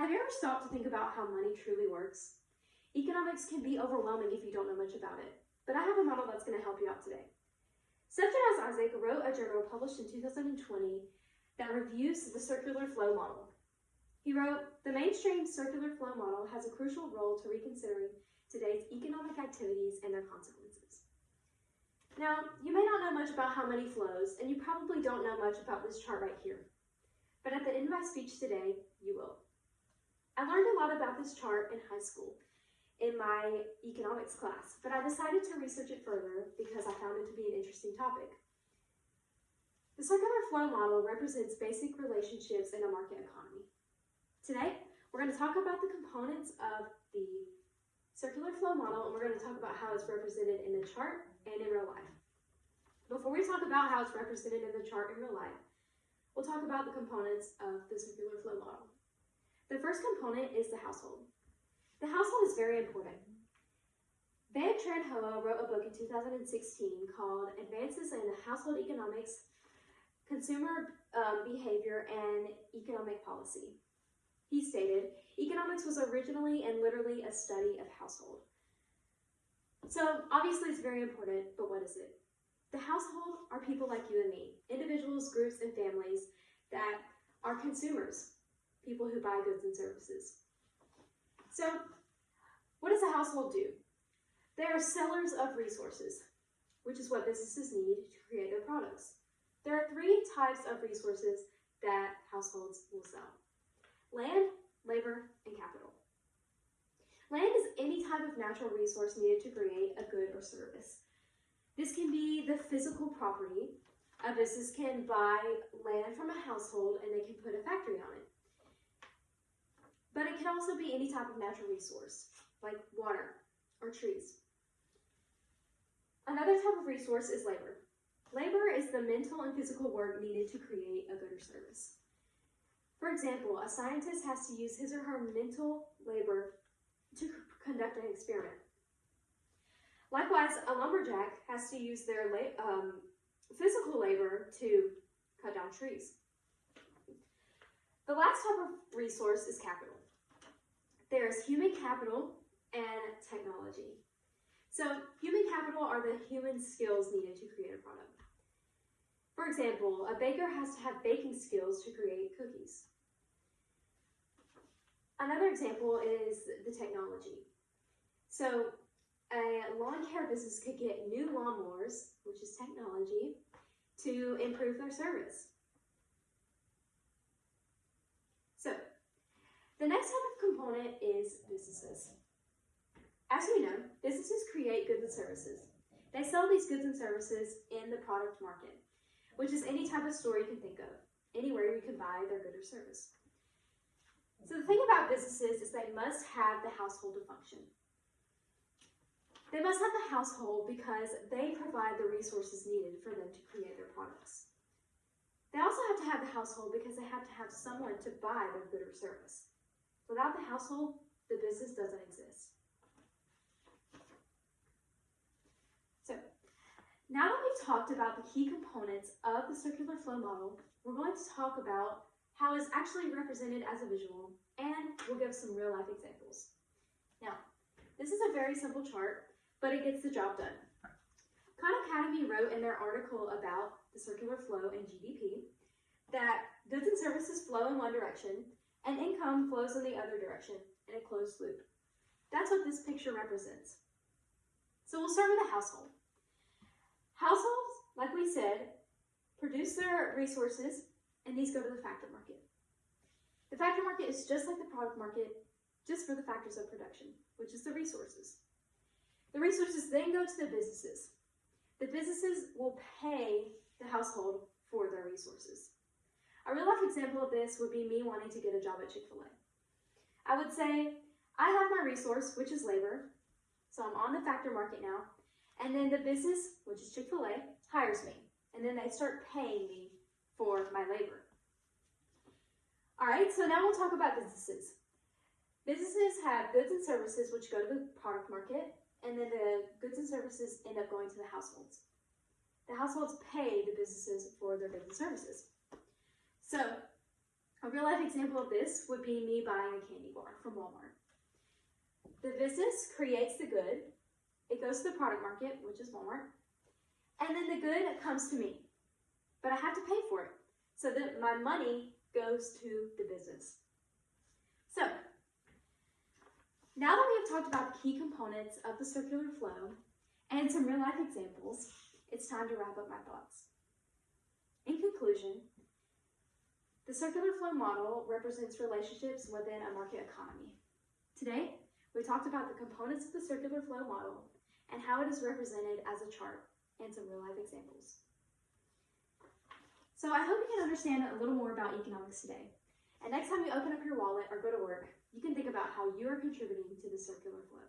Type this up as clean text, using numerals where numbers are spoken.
Have you ever stopped to think about how money truly works? Economics can be overwhelming if you don't know much about it, but I have a model that's going to help you out today. Subject Isaac wrote a journal published in 2020 that reviews the circular flow model. He wrote, "The mainstream circular flow model has a crucial role to reconsidering today's economic activities and their consequences." Now, you may not know much about how money flows, and you probably don't know much about this chart right here. But at the end of my speech today, you will. I learned a lot about this chart in high school in my economics class, but I decided to research it further because I found it to be an interesting topic. The circular flow model represents basic relationships in a market economy. Today, we're going to talk about the components of the circular flow model, and we're going to talk about how it's represented in the chart and in real life. Before we talk about how it's represented in the chart in real life, we'll talk about the components of the circular flow model. The first component is the household. The household is very important. Van Tranhoa wrote a book in 2016 called Advances in Household Economics, Consumer Behavior, and Economic Policy. He stated, "Economics was originally and literally a study of household." So obviously it's very important, but what is it? The household are people like you and me, individuals, groups, and families that are consumers, people who buy goods and services. So what does a household do? They are sellers of resources, which is what businesses need to create their products. There are three types of resources that households will sell: land, labor, and capital. Land is any type of natural resource needed to create a good or service. This can be the physical property. A business can buy land from a household and they can put a factory on it. But it can also be any type of natural resource, like water or trees. Another type of resource is labor. Labor is the mental and physical work needed to create a good or service. For example, a scientist has to use his or her mental labor to conduct an experiment. Likewise, a lumberjack has to use their physical labor to cut down trees. The last type of resource is capital. There's human capital and technology. So human capital are the human skills needed to create a product. For example, a baker has to have baking skills to create cookies. Another example is the technology. So a lawn care business could get new lawnmowers, which is technology, to improve their service. So the next type of component is businesses. As we know, businesses create goods and services. They sell these goods and services in the product market, which is any type of store you can think of, anywhere you can buy their good or service. So the thing about businesses is they must have the household to function. They must have the household because they provide the resources needed for them to create their products. They also have to have the household because they have to have someone to buy their good or service. Without the household, the business doesn't exist. So, now that we've talked about the key components of the circular flow model, we're going to talk about how it's actually represented as a visual, and we'll give some real-life examples. Now, this is a very simple chart, but it gets the job done. Khan Academy wrote in their article about the circular flow and GDP that goods and services flow in one direction and income flows in the other direction in a closed loop. That's what this picture represents. So we'll start with the household. Households, like we said, produce their resources and these go to the factor market. The factor market is just like the product market, just for the factors of production, which is the resources. The resources then go to the businesses. The businesses will pay the household for their resources. A real life example of this would be me wanting to get a job at Chick-fil-A. I would say, I have my resource, which is labor, so I'm on the factor market now, and then the business, which is Chick-fil-A, hires me, and then they start paying me for my labor. All right, so now we'll talk about businesses. Businesses have goods and services which go to the product market, and then the goods and services end up going to the households. The households pay the businesses for their goods and services. So, a real life example of this would be me buying a candy bar from Walmart. The business creates the good, it goes to the product market, which is Walmart, and then the good comes to me. But I have to pay for it, so that my money goes to the business. So, now that we have talked about the key components of the circular flow and some real life examples, it's time to wrap up my thoughts. In conclusion, the circular flow model represents relationships within a market economy. Today, we talked about the components of the circular flow model and how it is represented as a chart and some real life examples. So I hope you can understand a little more about economics today. And next time you open up your wallet or go to work, you can think about how you are contributing to the circular flow.